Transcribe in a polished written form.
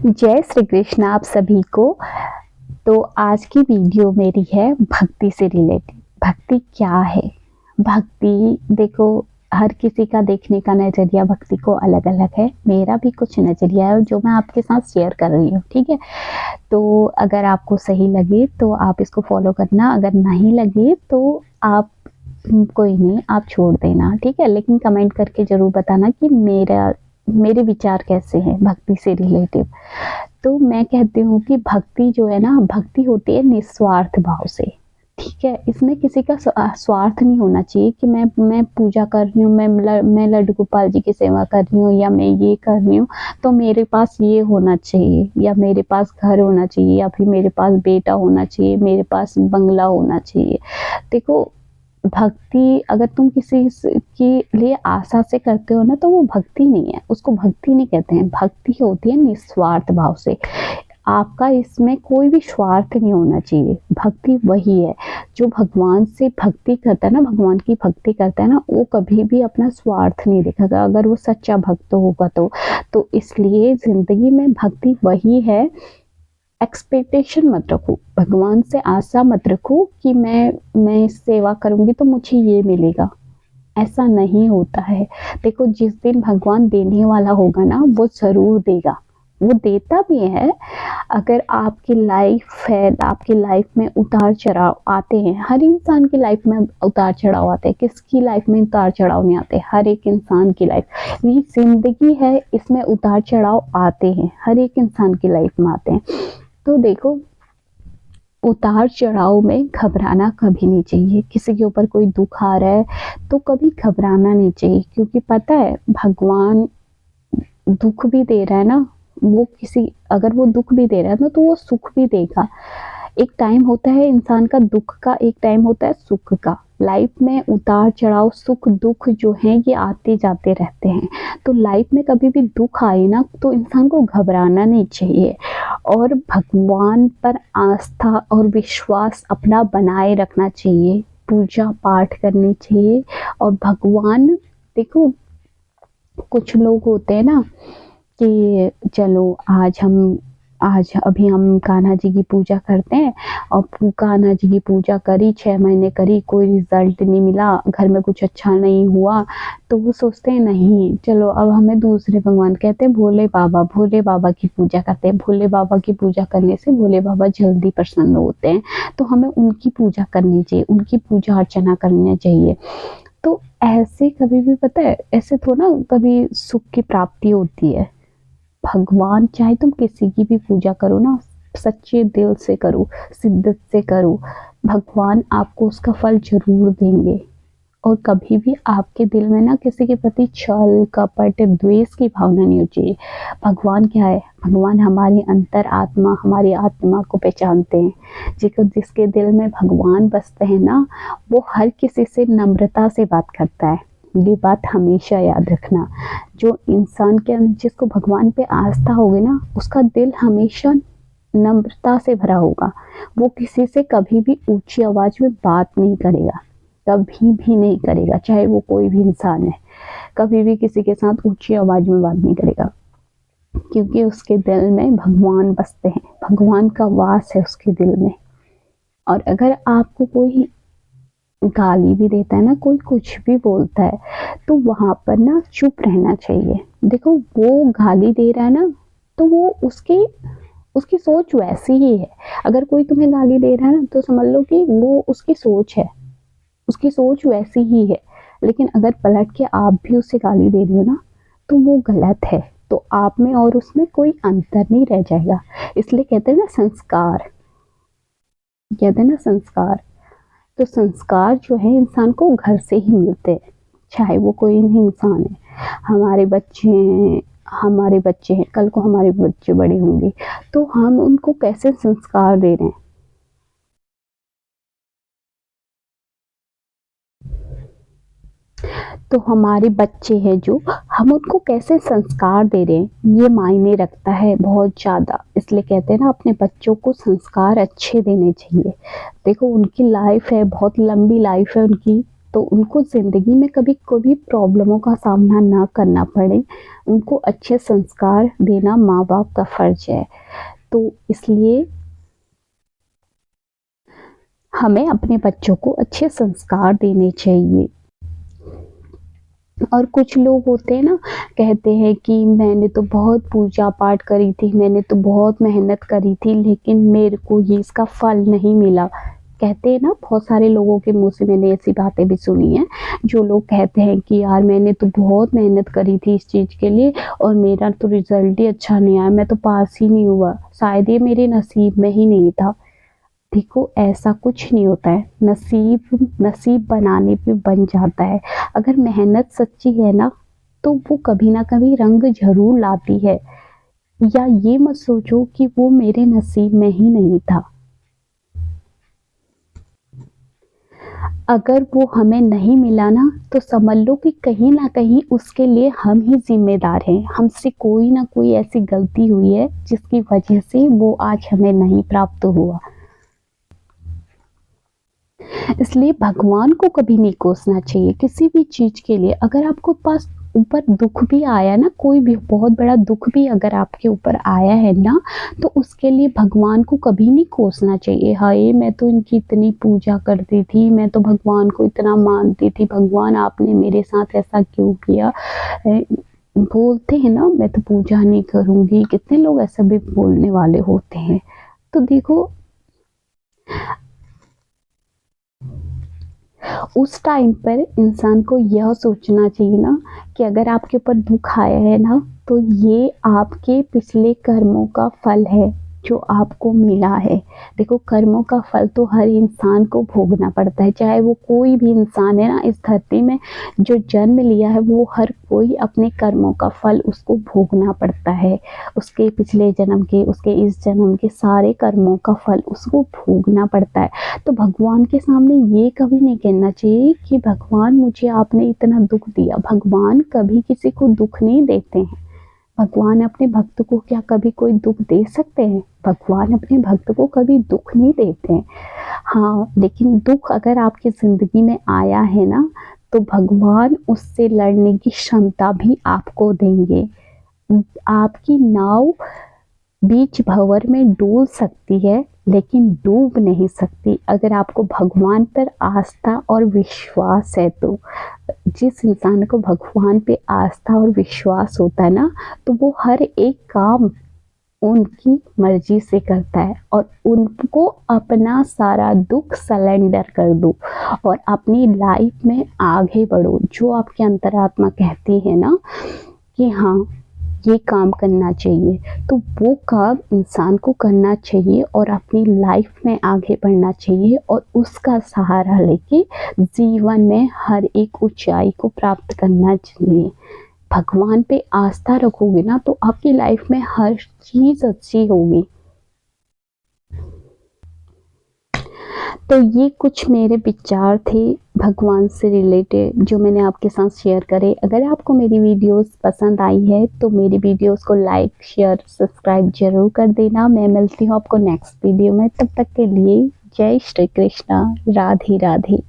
जय श्री कृष्ण आप सभी को। तो आज की वीडियो मेरी है भक्ति से रिलेटेड। भक्ति क्या है? भक्ति देखो, हर किसी का देखने का नज़रिया भक्ति को अलग अलग है। मेरा भी कुछ नज़रिया है जो मैं आपके साथ शेयर कर रही हूँ, ठीक है। तो अगर आपको सही लगे तो आप इसको फॉलो करना, अगर नहीं लगे तो आप कोई नहीं, आप छोड़ देना, ठीक है। लेकिन कमेंट करके ज़रूर बताना कि मेरे विचार कैसे हैं भक्ति से रिलेटिव। तो मैं कहती हूँ कि भक्ति जो है ना, भक्ति होती है निस्वार्थ भाव से, ठीक है। इसमें किसी का स्वार्थ नहीं होना चाहिए कि मैं पूजा कर रही हूँ, मैं लड्डू गोपाल जी की सेवा कर रही हूँ, या मैं ये कर रही हूँ तो मेरे पास ये होना चाहिए, या मेरे पास घर होना चाहिए, या फिर मेरे पास बेटा होना चाहिए, मेरे पास बंगला होना चाहिए। देखो, भक्ति अगर तुम किसी के लिए आशा से करते हो ना, तो वो भक्ति नहीं है, उसको भक्ति नहीं कहते हैं। भक्ति होती है निस्वार्थ भाव से। आपका इसमें कोई भी स्वार्थ नहीं होना चाहिए। भक्ति वही है जो भगवान से भक्ति करता है ना, भगवान की भक्ति करता है ना, वो कभी भी अपना स्वार्थ नहीं दिखाता, अगर वो सच्चा भक्त होगा तो इसलिए जिंदगी में भक्ति वही है। एक्सपेक्टेशन मत रखो, भगवान से आशा मत रखो कि मैं सेवा करूंगी तो मुझे ये मिलेगा। ऐसा नहीं होता है। देखो, जिस दिन भगवान देने वाला होगा ना, वो जरूर देगा, वो देता भी है। अगर आपकी लाइफ है, आपकी लाइफ में उतार चढ़ाव आते हैं, हर इंसान की लाइफ में उतार चढ़ाव आते हैं। किसकी लाइफ में उतार चढ़ाव नहीं आते? हर एक इंसान की लाइफ, ये जिंदगी है, इसमें उतार चढ़ाव आते हैं, हर एक इंसान की लाइफ में आते हैं। तो देखो, उतार चढ़ाव में घबराना कभी नहीं चाहिए। किसी के ऊपर कोई दुख आ रहा है तो कभी घबराना नहीं चाहिए, क्योंकि पता है भगवान दुख भी दे रहा है ना, वो अगर वो दुख भी दे रहा है ना, तो वो सुख भी देगा। एक टाइम होता है इंसान का दुख का, एक टाइम होता है सुख का। लाइफ में उतार चढ़ाव, सुख दुख जो है ये आते जाते रहते हैं। तो लाइफ में कभी भी दुख आए ना, तो इंसान को घबराना नहीं चाहिए, और भगवान पर आस्था और विश्वास अपना बनाए रखना चाहिए। पूजा पाठ करनी चाहिए। और भगवान, देखो कुछ लोग होते हैं ना कि चलो आज अभी हम कान्हा जी की पूजा करते हैं, और कान्हा जी की पूजा करी, 6 महीने करी, कोई रिजल्ट नहीं मिला, घर में कुछ अच्छा नहीं हुआ, तो वो सोचते हैं नहीं चलो अब हमें दूसरे भगवान, कहते हैं भोले बाबा की पूजा करते हैं। भोले बाबा की पूजा करने से भोले बाबा जल्दी प्रसन्न होते हैं, तो हमें उनकी पूजा करनी चाहिए, उनकी पूजा अर्चना करनी चाहिए। तो ऐसे कभी भी, पता है, ऐसे थोड़ा कभी सुख की प्राप्ति होती है। भगवान चाहे तुम किसी की भी पूजा करो ना, सच्चे दिल से करो, शिद्दत से करो, भगवान आपको उसका फल जरूर देंगे। और कभी भी आपके दिल में ना किसी के प्रति छल कपट द्वेष की भावना नहीं होनी चाहिए। भगवान क्या है? भगवान हमारी अंतर आत्मा, हमारी आत्मा को पहचानते हैं। जिसके दिल में भगवान बसते हैं ना, वो हर किसी से नम्रता से बात करता है। ये बात हमेशा याद रखना। जो इंसान के अंदर, जिसको भगवान पे आस्था होगी ना, उसका दिल हमेशा नम्रता से भरा होगा। वो किसी से कभी भी ऊंची आवाज में बात नहीं करेगा, कभी भी नहीं करेगा, चाहे वो कोई भी इंसान है। कभी भी किसी के साथ ऊंची आवाज में बात नहीं करेगा, क्योंकि उसके दिल में भगवान बसते हैं, भगवान का वास है उसके दिल में। और अगर आपको कोई गाली भी देता है ना, कोई कुछ भी बोलता है, तो वहां पर ना चुप रहना चाहिए। देखो, वो गाली दे रहा है ना, तो वो उसकी सोच वैसी ही है। अगर कोई तुम्हें गाली दे रहा है ना, तो समझ लो कि वो उसकी सोच है, उसकी सोच वैसी ही है। लेकिन अगर पलट के आप भी उसे गाली दे रही हो ना, तो वो गलत है। तो आप में और उसमें कोई अंतर नहीं रह जाएगा। इसलिए कहते हैं ना संस्कार, कहते हैं ना संस्कार। तो संस्कार जो है इंसान को घर से ही मिलते हैं, चाहे वो कोई भी इंसान है। हमारे बच्चे हैं, कल को हमारे बच्चे बड़े होंगे, तो हम उनको कैसे संस्कार दे रहे हैं? तो हमारे बच्चे हैं जो, हम उनको कैसे संस्कार दे रहे हैं, ये मायने रखता है बहुत ज़्यादा। इसलिए कहते हैं ना, अपने बच्चों को संस्कार अच्छे देने चाहिए। देखो, उनकी लाइफ है, बहुत लंबी लाइफ है उनकी, तो उनको ज़िंदगी में कभी कोई प्रॉब्लमों का सामना ना करना पड़े, उनको अच्छे संस्कार देना माँ बाप का फ़र्ज है। तो इसलिए हमें अपने बच्चों को अच्छे संस्कार देने चाहिए। और कुछ लोग होते हैं ना, कहते हैं कि मैंने तो बहुत पूजा पाठ करी थी, मैंने तो बहुत मेहनत करी थी, लेकिन मेरे को ये इसका फल नहीं मिला। कहते हैं ना, बहुत सारे लोगों के मुँह से मैंने ऐसी बातें भी सुनी हैं, जो लोग कहते हैं कि यार मैंने तो बहुत मेहनत करी थी इस चीज़ के लिए और मेरा तो रिज़ल्ट ही अच्छा नहीं आया, मैं तो पास ही नहीं हुआ, शायद ये मेरे नसीब में ही नहीं था। देखो, ऐसा कुछ नहीं होता है, नसीब बनाने पे बन जाता है। अगर मेहनत सच्ची है ना, तो वो कभी ना कभी रंग ज़रूर लाती है। या ये मत सोचो कि वो मेरे नसीब में ही नहीं था। अगर वो हमें नहीं मिला ना, तो समझ लो कि कहीं ना कहीं उसके लिए हम ही ज़िम्मेदार हैं। हमसे कोई ना कोई ऐसी गलती हुई है जिसकी वजह से वो आज हमें नहीं प्राप्त हुआ। इसलिए भगवान को कभी नहीं कोसना चाहिए किसी भी चीज़ के लिए। अगर आपको पास ऊपर दुख भी आया ना, कोई भी बहुत बड़ा दुख भी अगर आपके ऊपर आया है ना, तो उसके लिए भगवान को कभी नहीं कोसना चाहिए। हाय, मैं तो इनकी इतनी पूजा करती थी, मैं तो भगवान को इतना मानती थी, भगवान आपने मेरे साथ ऐसा क्यों किया। बोलते हैं ना, मैं तो पूजा नहीं करूँगी, कितने लोग ऐसा भी बोलने वाले होते हैं। तो देखो, उस टाइम पर इंसान को यह सोचना चाहिए ना कि अगर आपके ऊपर दुख आया है ना, तो ये आपके पिछले कर्मों का फल है जो आपको मिला है। देखो, कर्मों का फल तो हर इंसान को भोगना पड़ता है, चाहे वो कोई भी इंसान है ना, इस धरती में जो जन्म लिया है वो हर कोई अपने कर्मों का फल उसको भोगना पड़ता है। उसके पिछले जन्म के, उसके इस जन्म के सारे कर्मों का फल उसको भोगना पड़ता है। तो भगवान के सामने ये कभी नहीं कहना चाहिए कि भगवान मुझे आपने इतना दुख दिया। भगवान कभी किसी को दुख नहीं देते हैं। भगवान अपने भक्त को क्या कभी कोई दुख दे सकते हैं? भगवान अपने भक्त को कभी दुख नहीं देते हैं। हाँ, लेकिन दुख अगर आपकी ज़िंदगी में आया है ना, तो भगवान उससे लड़ने की क्षमता भी आपको देंगे। आपकी नाव बीच भंवर में डोल सकती है, लेकिन डूब नहीं सकती अगर आपको भगवान पर आस्था और विश्वास है। तो जिस इंसान को भगवान पे आस्था और विश्वास होता है ना, तो वो हर एक काम उनकी मर्जी से करता है और उनको अपना सारा दुख सरेंडर कर दो और अपनी लाइफ में आगे बढ़ो। जो आपकी अंतरात्मा कहती है ना कि हाँ, ये काम करना चाहिए, तो वो काम इंसान को करना चाहिए और अपनी लाइफ में आगे बढ़ना चाहिए और उसका सहारा लेके जीवन में हर एक ऊंचाई को प्राप्त करना चाहिए। भगवान पे आस्था रखोगे ना, तो आपकी लाइफ में हर चीज़ अच्छी होगी। तो ये कुछ मेरे विचार थे भगवान से रिलेटेड, जो मैंने आपके साथ शेयर करे। अगर आपको मेरी वीडियोस पसंद आई है तो मेरी वीडियोस को लाइक, शेयर, सब्सक्राइब जरूर कर देना। मैं मिलती हूँ आपको नेक्स्ट वीडियो में। तब तक के लिए जय श्री कृष्णा, राधे राधे।